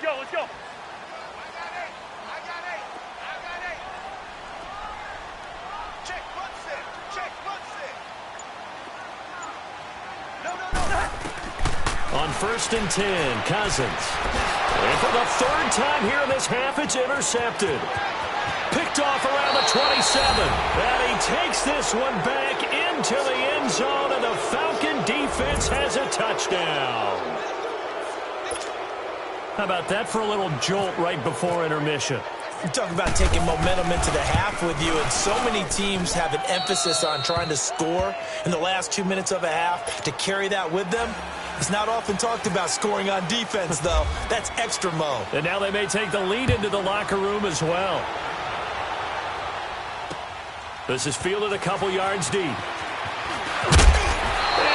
go, let's go. On 1st and 10, Cousins. And for the 3rd time here in this half, it's intercepted. Picked off around the 27. And he takes this one back into the end zone, and the Falcon defense has a touchdown. How about that for a little jolt right before intermission? You're talking about taking momentum into the half with you, and so many teams have an emphasis on trying to score in the last 2 minutes of a half. To carry that with them, it's not often talked about scoring on defense, though. That's extra mo. And now they may take the lead into the locker room as well. This is fielded a couple yards deep. And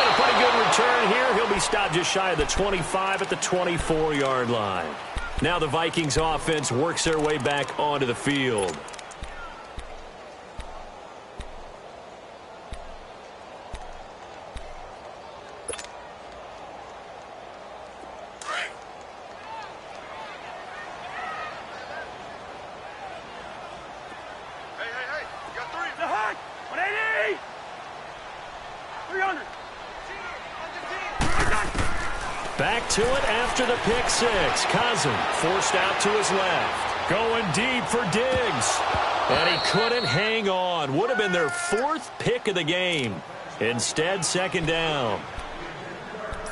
a pretty good return here. He'll be stopped just shy of the 25 at the 24-yard line. Now the Vikings offense works their way back onto the field. Back to it after the pick six. Cousins forced out to his left. Going deep for Diggs. And he couldn't hang on. Would have been their 4th pick of the game. Instead, 2nd down.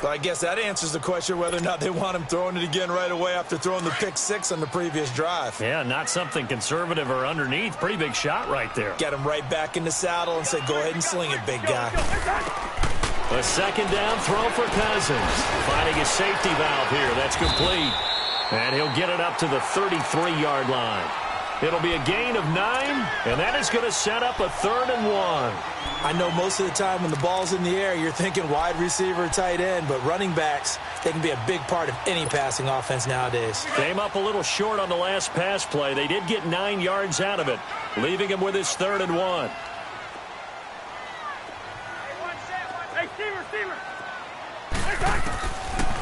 Well, I guess that answers the question whether or not they want him throwing it again right away after throwing the pick six on the previous drive. Yeah, not something conservative or underneath. Pretty big shot right there. Get him right back in the saddle and say, go ahead and sling it, big guy. A 2nd down throw for Cousins. Finding his safety valve here. That's complete. And he'll get it up to the 33-yard line. It'll be a gain of 9, and that is going to set up a 3rd and 1. I know most of the time when the ball's in the air, you're thinking wide receiver, tight end, but running backs, they can be a big part of any passing offense nowadays. Came up a little short on the last pass play. They did get 9 yards out of it, leaving him with his 3rd and 1.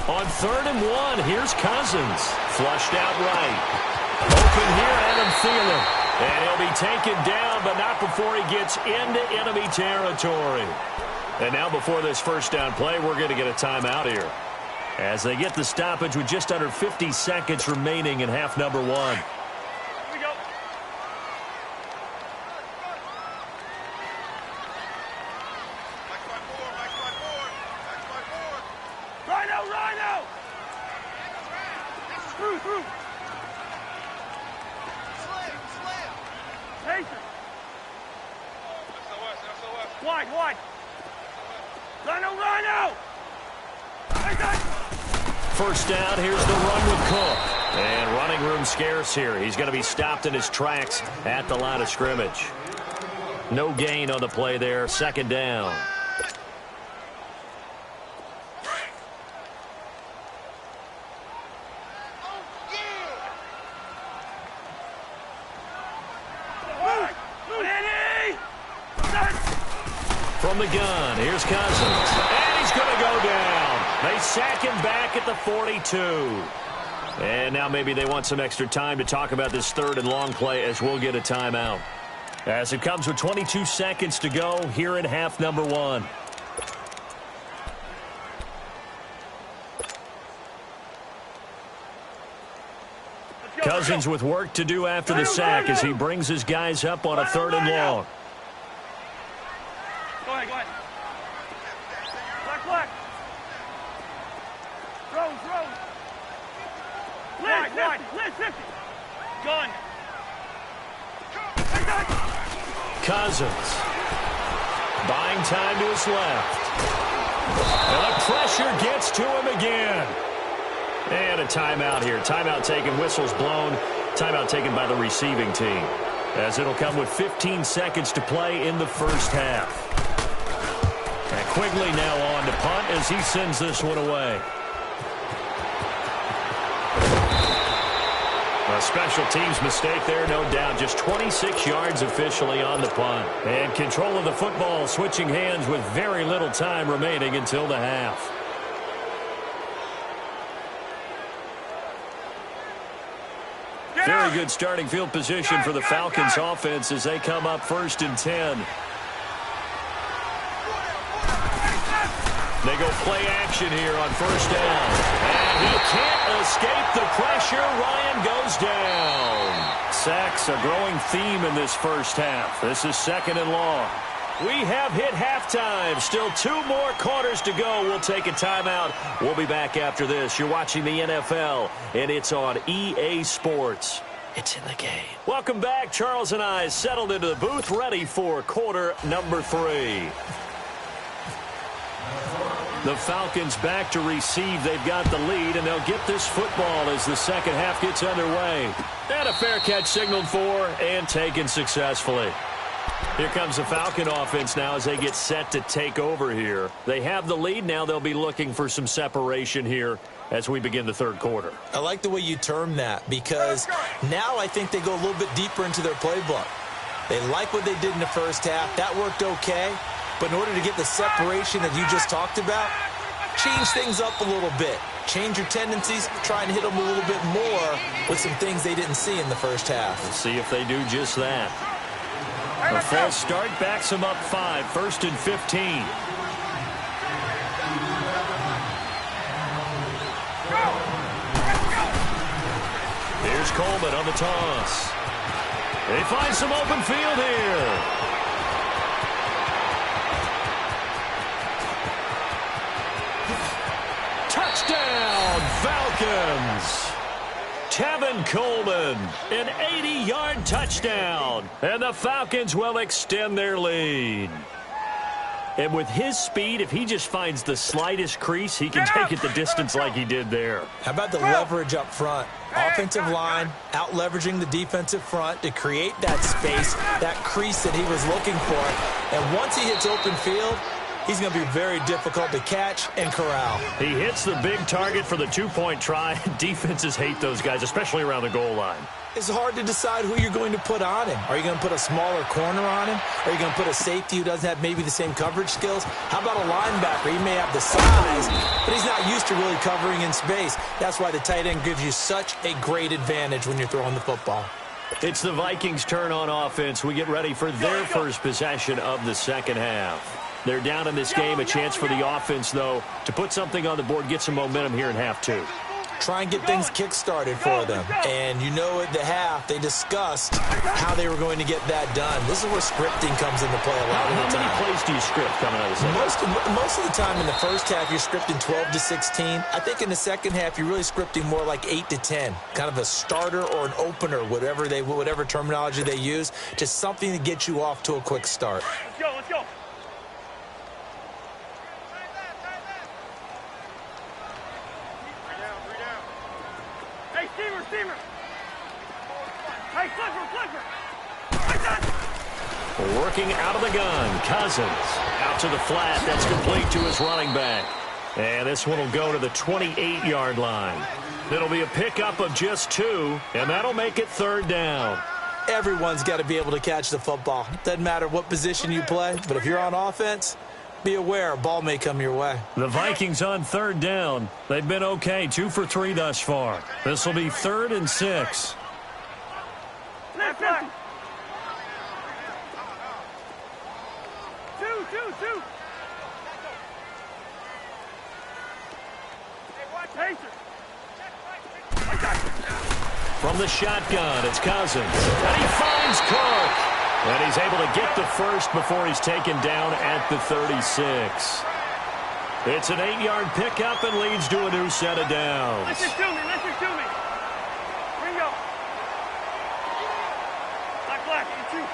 On 3rd and 1, here's Cousins. Flushed out right. Open here, Adam Thielen. And he'll be taken down, but not before he gets into enemy territory. And now before this 1st down play, we're going to get a timeout here, as they get the stoppage with just under 50 seconds remaining in half number 1. Here we go. Rhino! Through. Slam. Wide. Rhino! 1st down, here's the run with Cook. And running room scarce here. He's going to be stopped in his tracks at the line of scrimmage. No gain on the play there. 2nd down. From the gun, here's Cousins. And he's going to go down. They sack him back at the 42. And now maybe they want some extra time to talk about this 3rd and long play, as we'll get a timeout. As it comes with 22 seconds to go here in half number 1. Cousins with work to do after the sack as he brings his guys up on a 3rd and long. Go ahead. Black. Throw. Liz, 50. Gun. Cousins buying time to his left. And the pressure gets to him again. And a timeout here. Timeout taken, whistles blown. Timeout taken by the receiving team, as it'll come with 15 seconds to play in the 1st half. And Quigley now on to punt as he sends this one away. A special teams mistake there, no doubt. Just 26 yards officially on the punt. And control of the football switching hands with very little time remaining until the half. Very good starting field position for the Falcons offense as they come up 1st and 10. They go play action here on 1st down. And he can't escape the pressure. Ryan goes down. Sacks, a growing theme in this first half. This is 2nd and long. We have hit halftime. Still 2 more quarters to go. We'll take a timeout. We'll be back after this. You're watching the NFL, and it's on EA Sports. It's in the game. Welcome back. Charles and I settled into the booth, ready for quarter number 3. The Falcons back to receive. They've got the lead, and they'll get this football as the second half gets underway. And a fair catch signaled for and taken successfully. Here comes the Falcon offense now as they get set to take over here. They have the lead. Now they'll be looking for some separation here as we begin the 3rd quarter. I like the way you term that because now I think they go a little bit deeper into their playbook. They like what they did in the first half. That worked okay. But in order to get the separation that you just talked about, change things up a little bit. Change your tendencies, try and hit them a little bit more with some things they didn't see in the first half. We'll see if they do just that. A false start backs them up 5, 1st and 15. Here's Coleman on the toss. They find some open field here. Touchdown, Falcons! Tevin Coleman, an 80-yard touchdown. And the Falcons will extend their lead. And with his speed, if he just finds the slightest crease, he can take it the distance like he did there. How about the leverage up front? Offensive line out-leveraging the defensive front to create that space, that crease that he was looking for. And once he hits open field, he's going to be very difficult to catch and corral. He hits the big target for the 2-point try. Defenses hate those guys, especially around the goal line. It's hard to decide who you're going to put on him. Are you going to put a smaller corner on him? Are you going to put a safety who doesn't have maybe the same coverage skills? How about a linebacker? He may have the size, but he's not used to really covering in space. That's why the tight end gives you such a great advantage when you're throwing the football. It's the Vikings' turn on offense. We get ready for their first possession of the second half. They're down in this game. A chance for the offense, though, to put something on the board, get some momentum here in half 2. Try and get things kick-started for them. And you know at the half, they discussed how they were going to get that done. This is where scripting comes into play a lot of the time. How many plays do you script coming out of the second half? Most of the time in the first half, you're scripting 12 to 16. I think in the second half, you're really scripting more like 8 to 10. Kind of a starter or an opener, whatever terminology they use. Just something to get you off to a quick start. Let's go, let's go. Steamer! Hey, flipper! Working out of the gun. Cousins out to the flat. That's complete to his running back. And this one will go to the 28-yard line. It'll be a pickup of just 2, and that'll make it 3rd down. Everyone's got to be able to catch the football. Doesn't matter what position you play, but if you're on offense, be aware a ball may come your way. The Vikings on 3rd down. They've been okay, 2 for 3 thus far. This will be 3rd and 6. Left. 2. From the shotgun, it's Cousins. And he finds Cook. And he's able to get the first before he's taken down at the 36. It's an 8-yard pickup and leads to a new set of downs. Listen to me. Ringo. Black, it's you.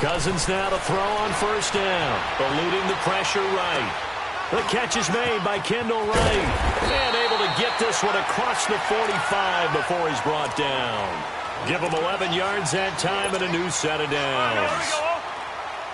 Cousins now to throw on 1st down. Eluding the pressure right. The catch is made by Kendall Wright. And able to get this one across the 45 before he's brought down. Give him 11 yards that time and a new set of downs.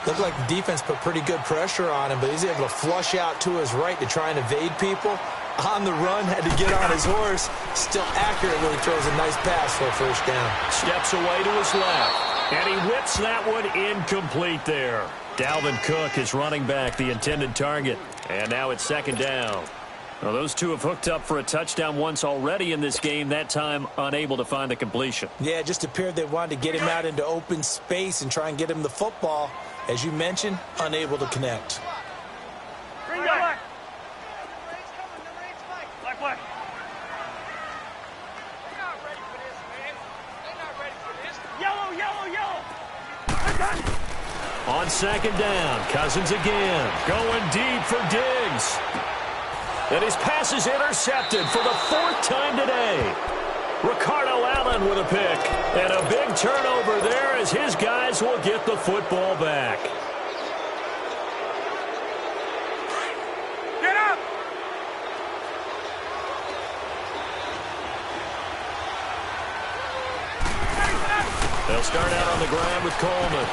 Looked like the defense put pretty good pressure on him, but he's able to flush out to his right to try and evade people. On the run, had to get on his horse. Still accurately throws a nice pass for a 1st down. Steps away to his left. And he whips that one incomplete there. Dalvin Cook is running back, the intended target. And now it's second down. Well, those two have hooked up for a touchdown once already in this game, that time unable to find the completion. Yeah, it just appeared they wanted to get him out into open space and try and get him the football. As you mentioned, unable to connect. Bring go back. Black, black. They're not ready for this, man. They're not ready for this. Yellow, yellow, yellow. On second down, Cousins again, going deep for Diggs. And his pass is intercepted for the fourth time today. Ricardo Allen with a pick. And a big turnover there as his guys will get the football back. Get up. They'll start out on the ground with Coleman.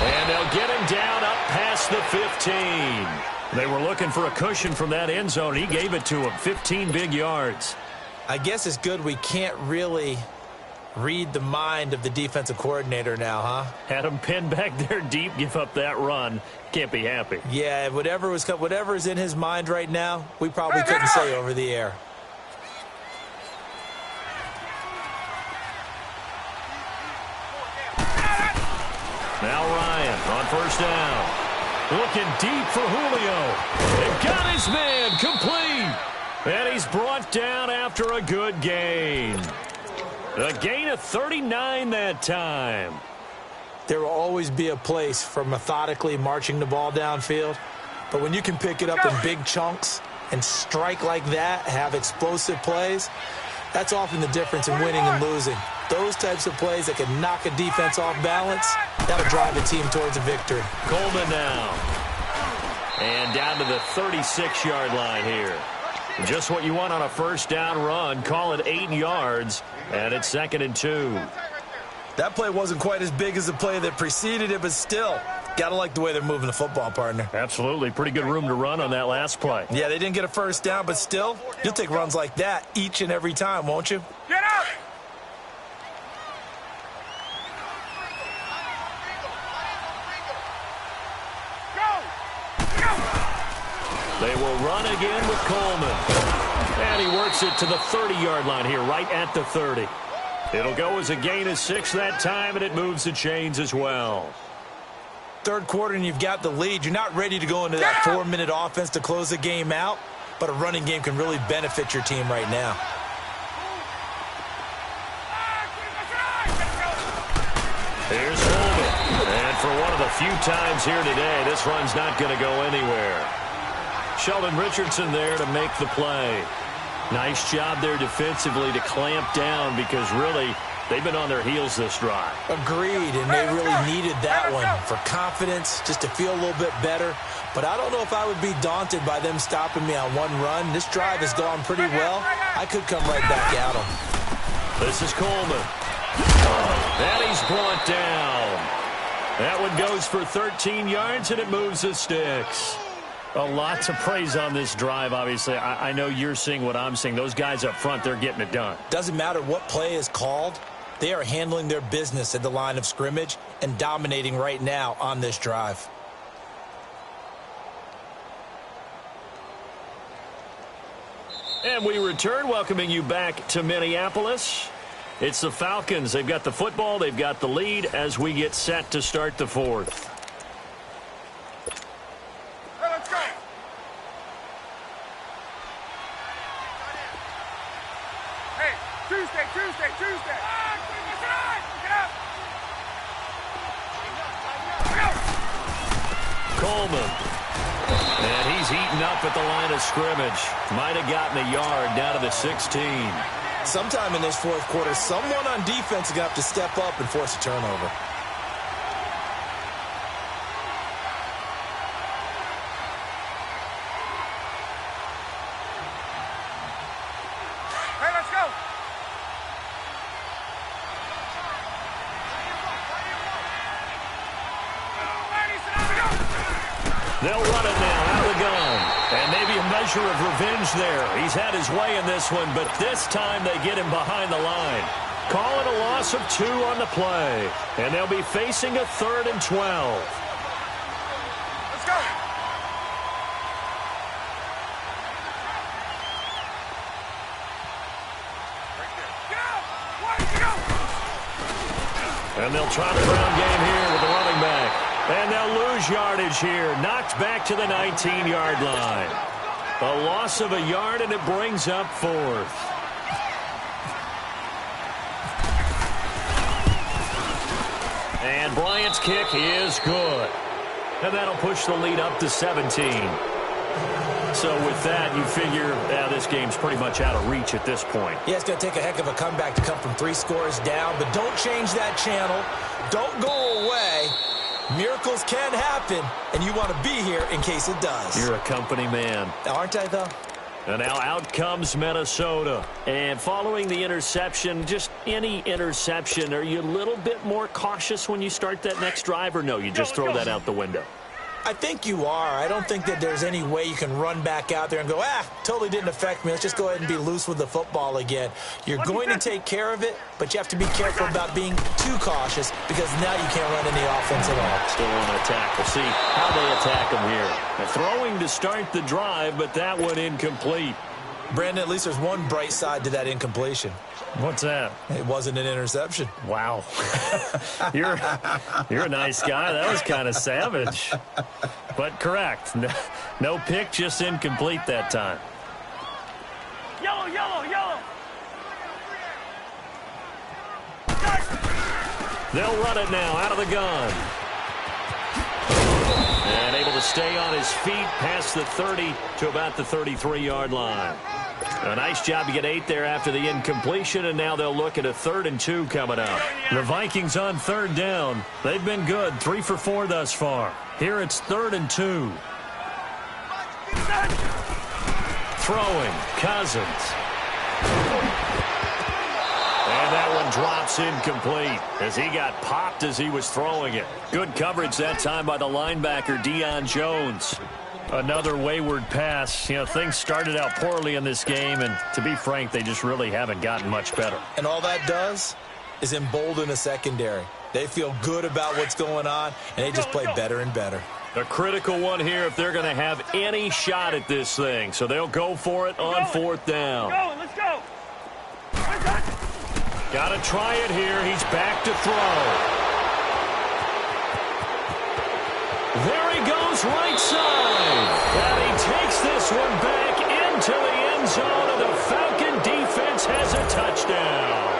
And they'll get him down up past the 15. They were looking for a cushion from that end zone. He gave it to him, 15 big yards. I guess it's good we can't really read the mind of the defensive coordinator now, huh? Had him pinned back there deep, give up that run. Can't be happy. Yeah, whatever is in his mind right now, we probably couldn't say over the air. Now Ryan on first down. Looking deep for Julio. And got his man complete. And he's brought down after a good gain. A gain of 39 that time. There will always be a place for methodically marching the ball downfield. But when you can pick it up in big chunks and strike like that, have explosive plays, that's often the difference in winning and losing. Those types of plays that can knock a defense off balance, that'll drive a team towards a victory. Coleman now. And down to the 36-yard line here. Just what you want on a first down run. Call it 8 yards, and it's 2nd and 2. That play wasn't quite as big as the play that preceded it, but still, gotta like the way they're moving the football, partner. Absolutely. Pretty good room to run on that last play. Yeah, they didn't get a first down, but still, you'll take runs like that each and every time, won't you? Get up. They will run again with Coleman. And he works it to the 30-yard line here, right at the 30. It'll go as a gain of 6 that time, and it moves the chains as well. Third quarter, and you've got the lead. You're not ready to go into that 4-minute offense to close the game out, but a running game can really benefit your team right now. Here's Coleman. And for one of the few times here today, this run's not going to go anywhere. Sheldon Richardson there to make the play. Nice job there defensively to clamp down because really they've been on their heels this drive. Agreed, and they really needed that one for confidence, just to feel a little bit better. But I don't know if I would be daunted by them stopping me on one run. This drive has gone pretty well. I could come right back at them. This is Coleman. And he's brought down. That one goes for 13 yards, and it moves the sticks. A lot to praise on this drive, obviously. I know you're seeing what I'm seeing. Those guys up front, they're getting it done. Doesn't matter what play is called. They are handling their business at the line of scrimmage and dominating right now on this drive. And we return, welcoming you back to Minneapolis. It's the Falcons. They've got the football. They've got the lead as we get set to start the fourth. Tuesday. Get up. Coleman. And he's eaten up at the line of scrimmage. Might have gotten a yard down to the 16. Sometime in this fourth quarter, someone on defense is going to have to step up and force a turnover. Hey, let's go. They'll run it now out of the gun. And maybe a measure of revenge there. He's had his way in this one, but this time they get him behind the line. Call it a loss of 2 on the play. And they'll be facing a 3rd and 12. Let's go. And they'll try the ground game here with the running back. And they'll lose yardage here. Knocked back to the 19-yard line. A loss of a yard, and it brings up 4th. And Bryant's kick is good. And that'll push the lead up to 17. So with that, you figure this game's pretty much out of reach at this point. Yeah, it's going to take a heck of a comeback to come from 3 scores down, but don't change that channel. Don't go away. Miracles can happen, and you want to be here in case it does. You're a company man. Aren't I, though? And now out comes Minnesota. And following the interception, just any interception, are you a little bit more cautious when you start that next drive, or no, you just throw that out the window? I think you are. I don't think that there's any way you can run back out there and go, totally didn't affect me. Let's just go ahead and be loose with the football again. You're going to take care of it, but you have to be careful about being too cautious because now you can't run any offense at all. Still on an attack. We'll see how they attack them here. They're throwing to start the drive, but that one incomplete. Brandon, at least there's one bright side to that incompletion. What's that? It wasn't an interception. Wow. You're a nice guy. That was kind of savage. But correct. No pick, just incomplete that time. Yellow, yellow, yellow. They'll run it now out of the gun. And able to stay on his feet past the 30 to about the 33-yard line. A nice job to get 8 there after the incompletion, and now they'll look at a 3rd and 2 coming up. The Vikings on 3rd down. They've been good, 3 for 4 thus far. Here it's 3rd and 2. Throwing, Cousins. And that one drops incomplete as he got popped as he was throwing it. Good coverage that time by the linebacker, Deion Jones. Another wayward pass. You know, things started out poorly in this game, and to be frank, they just really haven't gotten much better. And all that does is embolden a secondary. They feel good about what's going on, and they just play better and better. A critical one here if they're going to have any shot at this thing. So they'll go for it on 4th down. Let's go. Got to try it here. He's back to throw. There he goes, right side. And he takes this one back into the end zone, and the Falcon defense has a touchdown.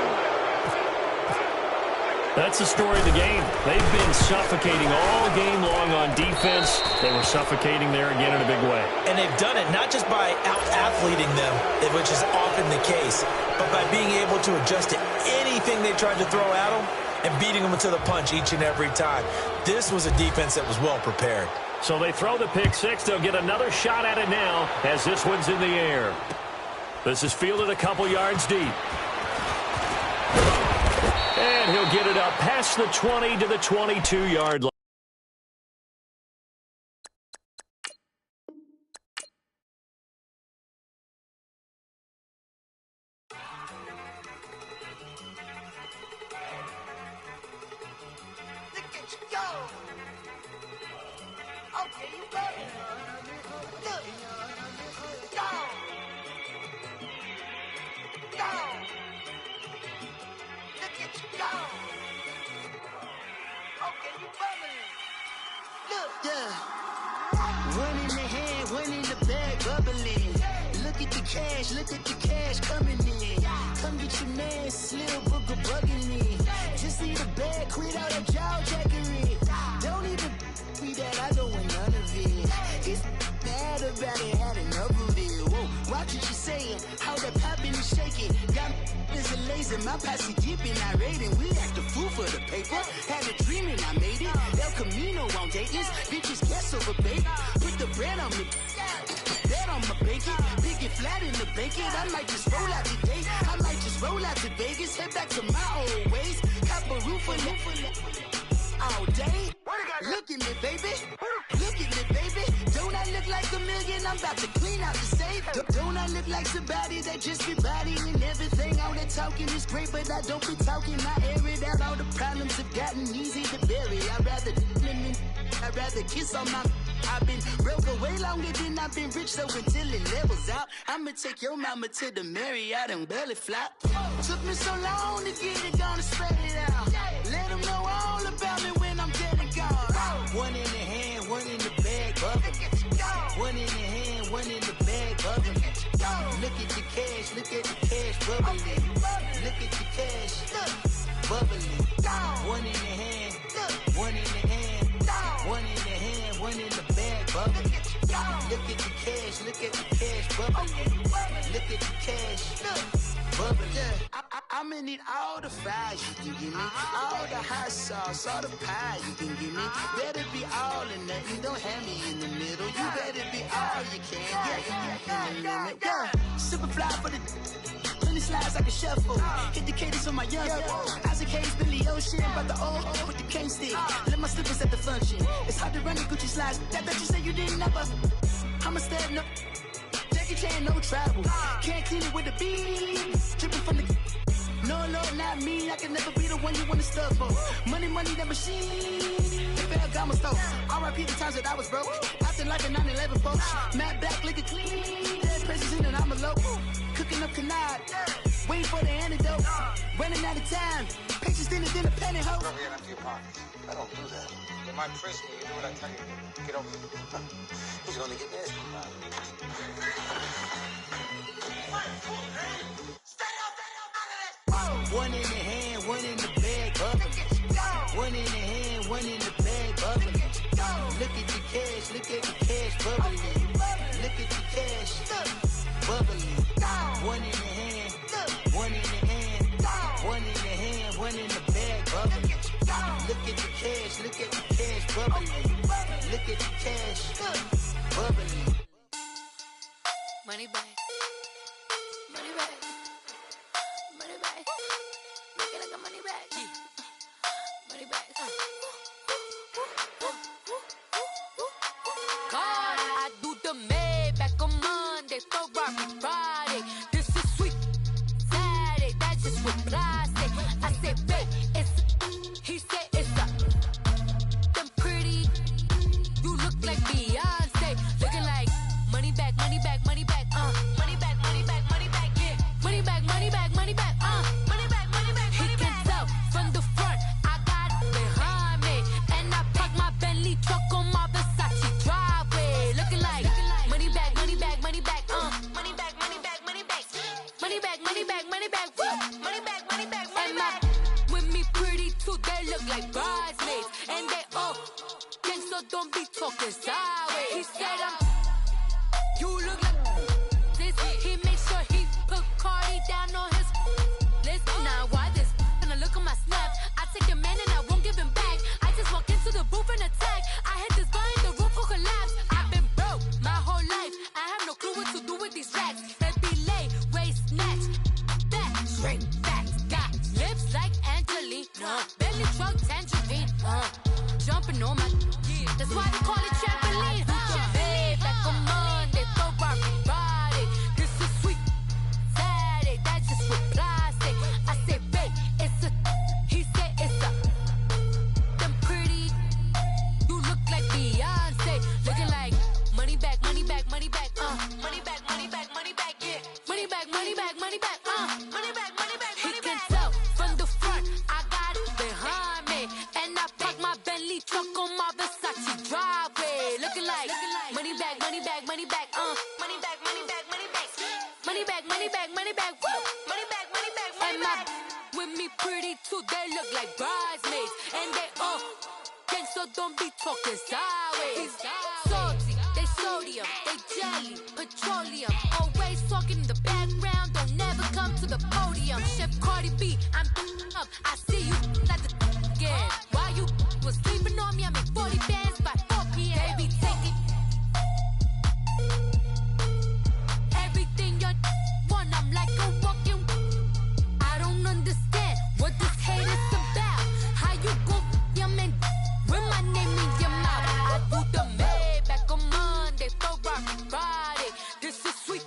That's the story of the game. They've been suffocating all game long on defense. They were suffocating there again in a big way. And they've done it not just by out-athleting them, which is often the case, but by being able to adjust to anything they tried to throw at them and beating them to the punch each and every time. This was a defense that was well prepared. So they throw the pick six. They'll get another shot at it now as this one's in the air. This is fielded a couple yards deep. And he'll get it up past the 20 to the 22-yard line. Look at the cash coming in. Come get your man, Slim Booker bugging me. Just see the bag, quit all that jaw jackery. Don't even me that I don't want none of it. He's mad about it, had enough of it. Whoa, watch what you saying, how that poppin' and shaking. Got is a laser, my posse dipping, I raiding. We act a fool for the paper. Had a dream and I made it. El Camino on Dayton's, bitches guess over bait. Put the bread on me. Bet on my bacon, big and flat in the bacon. I might just roll out today. I might just roll out to Vegas, head back to my old ways. Cop a roof all day. Look at me, baby. Look at me, baby. Don't I look like a million? I'm about to clean out the safe. Don't I look like somebody that just be bodying everything? All that talking is great, but I don't be talking. I air it out. All the problems have gotten easy to bury. I'd rather kiss on my. I've been broke way longer than I've been rich, so until it levels out, I'ma take your mama to the Marriott and belly flop. Took me so long to get it, gonna spread it out. Let them know all about me when I'm dead and gone. One in the hand, one in the bag, bubbling. One in the hand, one in the bag, bubbling. Look at the cash, look at the cash, bubbling. Look at the cash, bubbling. One in the hand, one in the hand, one in the hand, one in the bag, bubbling. Look at the cash, look at the cash, bubbling. Look at the cash, bubbling. I'ma need all the fries you can give me, all the hot sauce, all the pie you can give me. Better be all or nothing, don't have me in the middle. You better be all you can. Yeah. Super fly for the. Slides like a shuffle. Hit the cadence on my young. Isaac Hayes, Billy Ocean, but the old with the cane stick. Let my slippers at the function. It's hard to run the Gucci slides. That bet you say you didn't never. I'm a step no. Jackie Chan, no travel. Can't clean it with the beat. Dripping from the. No, not me. I can never be the one you want to stuff for. Money, that machine. Ferragamo stove. R.I.P. the times that I was broke. Acting like a 9/11 folks. Matte black, liquor clean. Dead presents in an envelope. Cooking up canard, waiting for the antidote. Running out of time, pictures thinner than a penny hoe. Rub your hand into your pockets. I don't do that. You might press me, you do what I tell you to. Get over here. He's gonna get nasty. Stay out of this! One in the hand, one in the bag, bubbling. One in the hand, one in the bag, bubbling. Look at the cash, look at the cash, bubbling. Look at the cash, bubbling. One in the hand, one in the hand, one in the hand, one in the bag, bubbling. Look at the cash, look at the cash, bubbling. Look at the cash, bubbling. Money bag, money bag, money bag. Make it like a money bag, money bag. God, I do the Maybach on Monday, Ferrari Friday. This is sweet Saturday, that's just what I say. I say, babe, it's he said it's a them pretty. You look like Beyonce, looking like money bag, money bag, money bag, money bag, money bag, money bag, yeah, money bag, money bag, money bag, money bag, money bag. He can tell from the front, I got it behind me, and I park my Bentley truck on my Versace driveway, looking like money bag, money bag, money bag, money bag, money bag, money bag, money bag, money bag, money bag, money bag, money bag, money bag. With me pretty too, they look like bridesmaids, and they all gang, so don't be talking sideways. He said you look like this. He make sure he put Cardi down on his list. Now why this? Gonna look at my snap. I take a man and I won't give him back. I just walk into the booth and attack. I hit this button, the roof will collapse. I've been broke my whole life. I have no clue what to do with these racks. That be lay, waist snatch, back, straight back. Got lips like Angelina, belly truck tangerine, jumping on my. That's why they call it trampoline. Back on Monday, Ferrari Friday. This is sweet Saturday, that's just what I say. I say, babe, it's a. He said it's a. Them pretty. You look like Beyonce, looking like money bag, money bag, money bag, money bag, money bag, money bag, yeah, money bag, money bag, money bag, money bag, money bag. He can tell from the front, I got it behind me, and I park my Bentley truck on my Versace driveway, looking like money bag, money bag, money bag, money bag, money bag, money bag, money bag, money bag, money bag, money bag, money bag, money bag. With me pretty too, they look like bridesmaids, and they all gang, so don't be talking sideways. Salty, they sodium, they jelly, petroleum. Always talking in the background, don't never come to the podium. Chef Cardi B, I'm up. I see you at the again. While you was sleeping on me, I make 40 bands by 4 p.m. Baby, take it. Everything you want, I'm like a walking. I don't understand what this hate is about. How you go, your man, with my name in your mouth. I do the Maybach on Monday, Ferrari Friday. This is sweet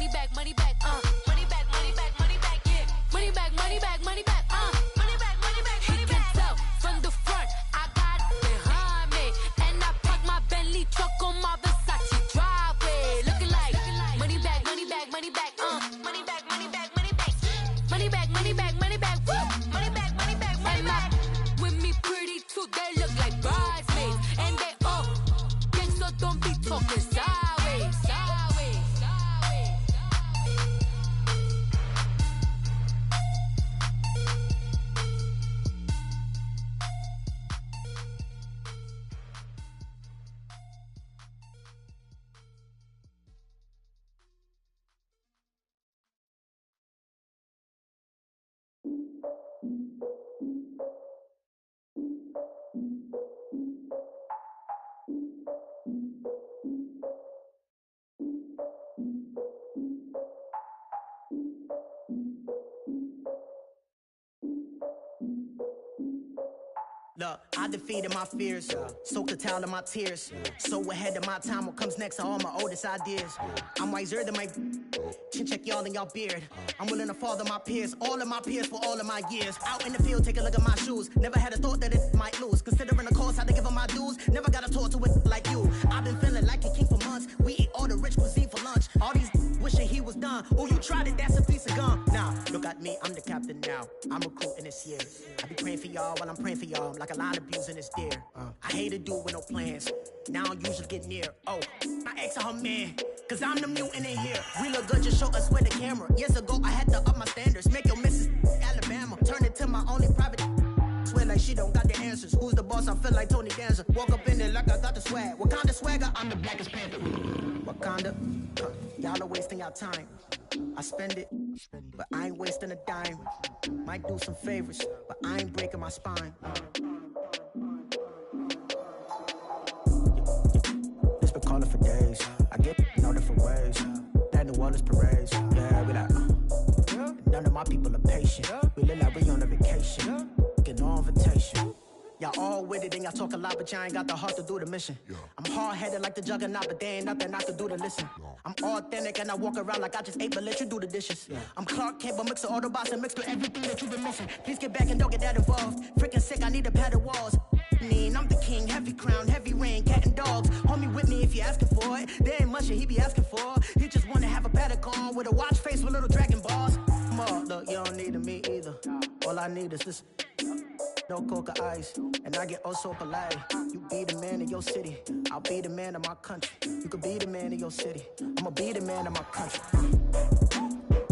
money back, money back, money back, money back, money back, yeah. Money back, money back, money back, money back, money back, money back. He can tell from the front, I got it behind me, and I park my Bentley truck on my Versace driveway, looking like money back, money back, money back, money back, money back, money back, money back, money back, money back, money back, money back, money back. With me pretty too, they look like bridesmaids, and they all gangsta, don't be talking sideways, sideways, sideways. Look, I defeated my fears, soaked the towel in my tears. So ahead of my time, what comes next are all my oldest ideas. I'm wiser than my chin check y'all in y'all beard. I'm willing to father my peers, all of my peers for all of my years. Out in the field, take a look at my shoes. Never had a thought that it might lose. Considering the cost, I to give them my dues. Never got a talk to it like you. I've been feeling like a king for months. We eat all the rich cuisine for lunch. All these wishing he was done. Oh, you tried it, that's a piece of gum. Now, look at me, I'm the captain now. I'm recruiting this year. I be praying for y'all while I'm praying for y'all. Like a line abusing this deer. I hate a dude with no plans. Now I usually get near. Oh, my ex her man. Cause I'm the mutant in here. We look good, just show us where the camera. Years ago, I had to up my standards. Make your missus Alabama. Turn it to my only private. Swear like she don't got the answers. Who's the boss? I feel like Tony Danza. Walk up in there like I got the swag. What kind of swagger? I'm the blackest panther. Wakanda. Y'all are wasting your time. I spend it, but I ain't wasting a dime. Might do some favors, but I ain't breaking my spine. It's been calling for days. I get no different ways. That New Orleans parades. Yeah, we like, none of my people are patient. We live like we on a vacation. Get no invitation. Y'all all with it and y'all talk a lot, but y'all ain't got the heart to do the mission. I'm hard-headed like the juggernaut, but there ain't nothing I can do to listen. I'm authentic and I walk around like I just ate, but let you do the dishes. I'm Clark Kent, but mix the Autobots and mixed with everything that you've been missing. Please get back and don't get that involved. Freaking sick, I need a padded walls. I'm the king, heavy crown, heavy rain, cat and dogs. Homie with me if you're asking for it. There ain't much that he be asking for. He just wanna have a paddock on with a watch face with little dragon balls. Look, you don't need me either. All I need is this. No coca ice, and I get oh so polite. You be the man of your city, I'll be the man of my country. You could be the man of your city, I'ma be the man of my country.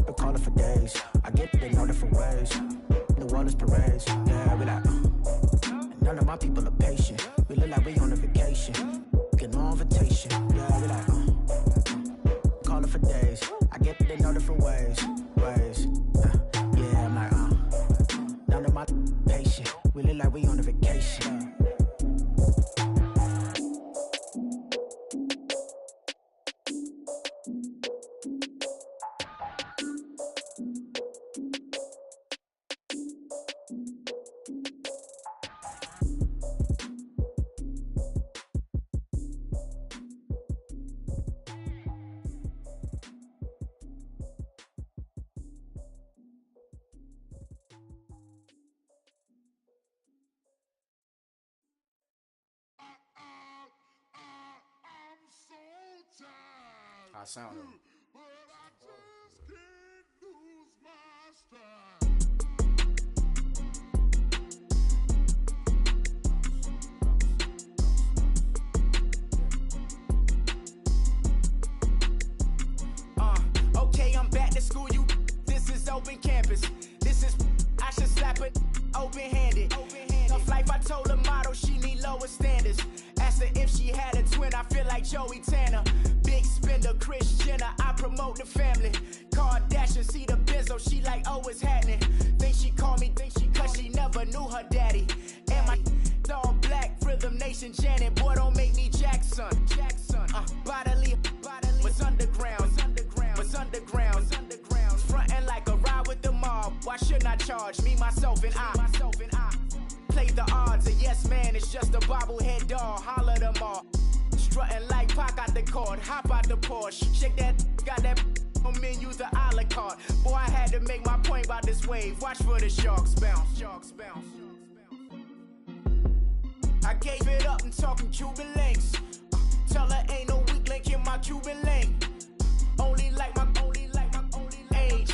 Been calling for days, I get it in all different ways. New Orleans parades, yeah, we like, none of my people are patient. We look like we on a vacation, get no invitation, yeah, we like, calling for days, I get it in all different ways. Yeah, I'm like, none of my patient. We look like we on a vacation. I sound it. Okay, I'm back to school, you. This is open campus. This is, I should slap it open-handed. Tough life, I told her motto, she need lower standards. Asked her if she had a twin, I feel like Joey Tanner. Big spender, Kris Jenner, I promote the family. Kardashian, see the Benzo, she like, oh, it's happening. Think she called me, cause she never knew her daddy. And my all black, Rhythm Nation, Janet, boy, don't make me Jackson. Bodily, was underground. Frontin' like a ride with the mob. Why shouldn't I charge me, myself, and I? Play the odds, a yes man, it's just a bobblehead doll. Holler them all. Strutting like Pac out the court, hop out the Porsche. Shake that, got that menus the a la carte. Boy, I had to make my point about this wave. Watch for the sharks bounce. Sharks bounce. I gave it up and talking Cuban links. Tell her ain't no weak link in my Cuban link. Only like my age.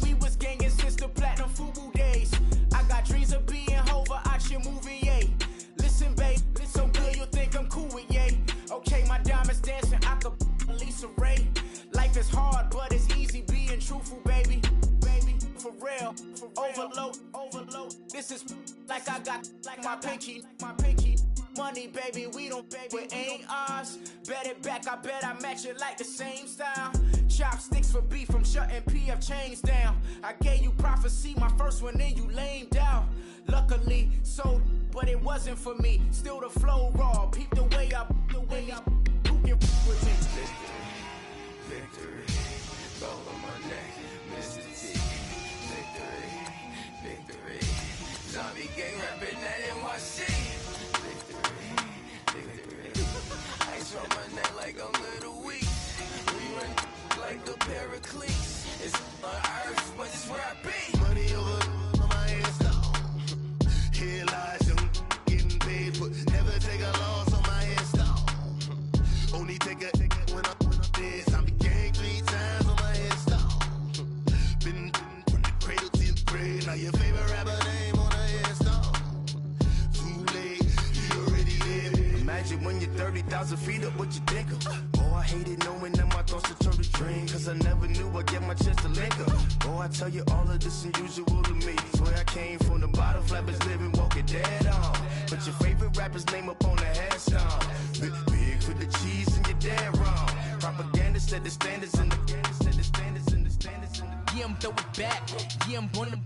We was gangin' since the platinum FUBU days. I got dreams of being Hova out your movie, yay. Listen, babe, so good you think I'm cool with yay. Okay, my diamonds dancing, I could Lisa Ray. Life is hard, but it's easy being truthful, baby. For real, overload. This is like I got like my pinky. Money, baby, we don't pay, but ain't ours. Bet it back, I bet I match it like the same style. Chopsticks for beef from shutting PF chains down. I gave you prophecy, my first one, then you lamed out. Luckily, so, but it wasn't for me. Still the flow raw, peep the way up. Who can with me? Victory, gold on my neck, Mr. T. Victory, zombie gang rapping that NYC. Victory, ice on my neck like I'm little weak. We run like the Paracletes. It's on earth, but it's where I be. Money over on my hands now. Here lies young, getting paid, but never take a loss on my hands now. Only take a when I'm dead. I'm the gang 3 times on my head now. Been from the cradle to the grave. Now your favorite rapper name on the head now. Too late, you already live. Imagine when you're 30,000 feet up, what you think of? Oh, I hated knowing that my thoughts would turn to dream. Cause I never knew I'd get my chance to link up. Oh, I tell you all of this unusual to me. Swear I came from the bottom, flappers living, walking dead on. But your favorite rapper's name up on the headstone. Big for the cheese and you're dead wrong. Propaganda said the standards in the Yeah, I'm throw it back. Yeah, I'm born to.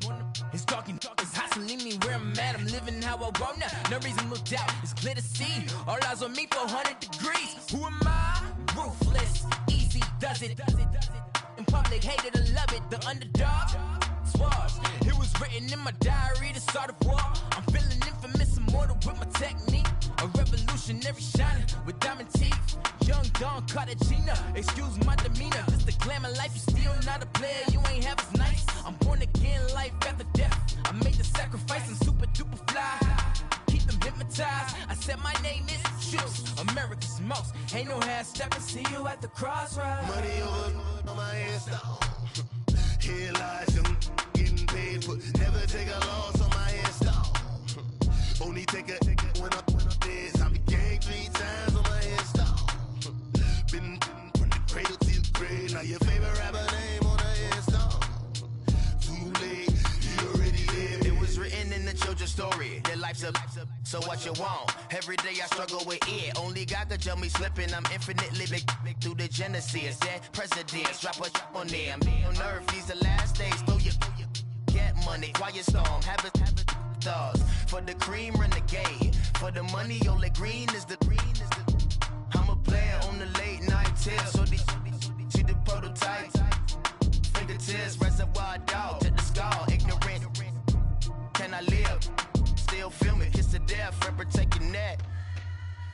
It's talking, it's hustling me where I'm at. I'm living how I want now. No reason to doubt. It's clear to see. All eyes on me, 400 degrees. Who am I? Ruthless, easy, does it. In public, hated or love it. The underdog, swabs. It was written in my diary to start a war. I'm feeling infamous, immortal with my technique. A revolutionary shining with diamond teeth. Young Don Cartagena, excuse my demeanor. Just the glamour life, you still not a player. You ain't half as nice. I'm born again, life after death. I made the sacrifice, I'm super duper fly. Keep them hypnotized. I said my name is Juice, America's most. Ain't no half stepping. See you at the crossroads. Money over on my hands now. Here lies young, getting paid, but never take a loss on my hands now. Only take a when I'm dead. I'm the gang 3 times on my hands now. Been from the cradle to the grave. Now your favorite rapper name on the hands now. Too late, you already live. It was written in the children's story. Their life's up, so what you want? Every day I struggle with it. Only God could tell me slipping. I'm infinitely big through the genesis. Dead presidents, drop a on there. I'm on earth, these the last days. Throw your get money, quiet storm, have it stars. For the cream, renegade. For the money, only green is the. I'm a player on the late night tips. So these see the prototype. Fingertips, reservoir dog to the skull. Ignorant. Can I live? Still feel me. Kiss to death, friend, protect your neck.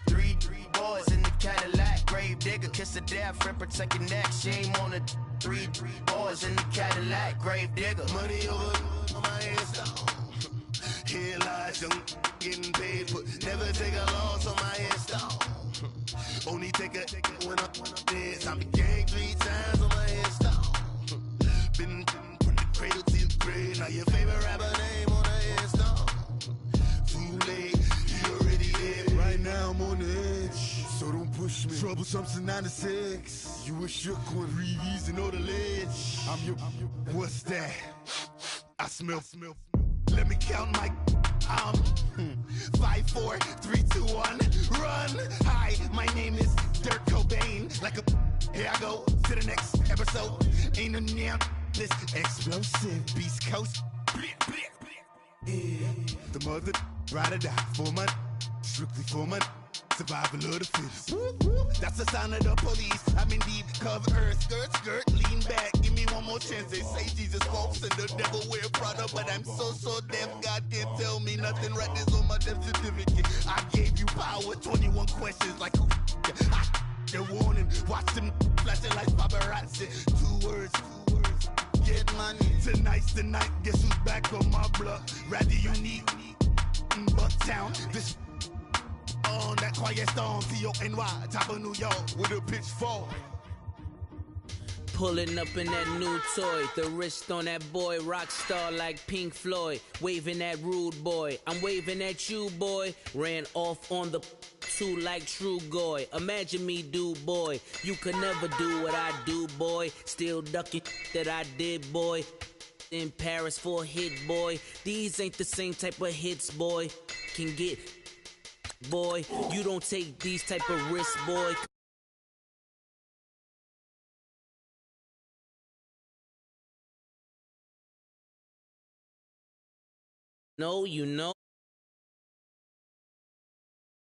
3 boys in the Cadillac. Grave digger, kiss to death, friend, protect your neck. Shame on the 3 boys in the Cadillac. Grave digger. Money over on my hands now. Here lies young, getting paid, but never take a loss on my hands now. Only take a when I'm dead. I'm the gang 3 times on my hands now. Been from the cradle to the grave. Now your favorite rapper name on the hands now. Too late, you already live. Right now I'm on the edge, so don't push me. Troublesome since 96. You a shook one, breathe easy, know the ledge. I'm your. What's that? I smell. Let me count my 5, 4, 3, 2, 1, run. Hi, my name is Dirk Cobain. Like a here I go to the next episode. Ain't no damn this explosive Beast Coast. Yeah. The mother ride or die for my strictly for my survival of the fittest. That's the sign of the police. I'm indeed cover earth, skirt, lean back. Give me one more chance. They say Jesus walks and the devil wear Prada, but I'm so deaf. God can't tell me nothing. Right this on my death certificate. I gave you power. 21 questions like who? Your warning, watch them flashing like paparazzi. Two words, get money. Tonight's the night, guess who's back on my block? Rather unique, Bucktown. This on that quiet storm, T-O-N-Y, top of New York with a pitchfork. Pulling up in that new toy, the wrist on that boy, rock star like Pink Floyd, waving at rude boy, I'm waving at you boy, ran off on the two like True Goy, imagine me do boy, you could never do what I do boy, still ducking that I did boy, in Paris for a hit boy, these ain't the same type of hits boy, can get boy, you don't take these type of risks boy. No, you know.